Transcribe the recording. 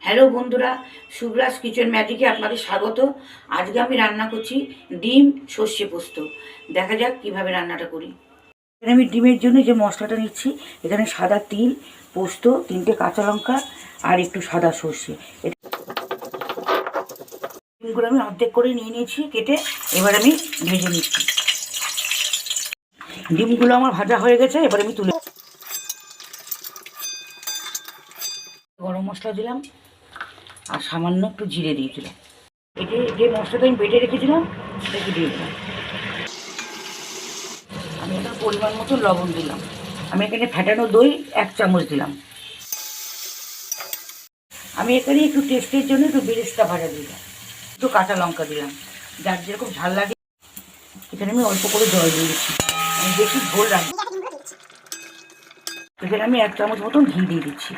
Hello বন্ধুরা, Shubhraj kitchen ম্যাজিকে আপনাদের স্বাগত। আজকে আমি রান্না করছি ডিম সর্ষে পোস্ত। দেখা যাক কিভাবে রান্নাটা করি। এখানে আমি ডিমের জন্য যে মশলাটা নিচ্ছি, এখানে সাদা তিল, পোস্ত, 3টে কাঁচা লঙ্কা আর একটু সাদা সর্ষে। ডিমগুলো আমি অর্ধেক করে নিয়ে নিয়েছি কেটে, এবার আমি ভেজে নিচ্ছি। ডিমগুলো আমার ভাজা হয়ে গেছে, এবার আমি তুলে গরম মশলা দিলাম আর সামান্য একটু জিরে দিয়েছিলাম। যে মশলাটা আমি বেটে রেখেছিলাম সেটাকে দিয়ে দিলাম। আমি এখানে পরিমাণ মতো লবণ দিলাম। আমি এখানে ফ্যাটানো দই 1 চামচ দিলাম। আমি এখানে একটু টেস্টের জন্য একটু বেরেস্তা ভাজা দিলাম, একটু কাঁচা লঙ্কা দিলাম, যার যেরকম ঝাল লাগে। এখানে আমি অল্প করে জল দিয়ে দিচ্ছি, আমি বেশি ঝোল রাখবো। এখানে আমি 1 চামচ মতন ঘি দিয়ে দিচ্ছি।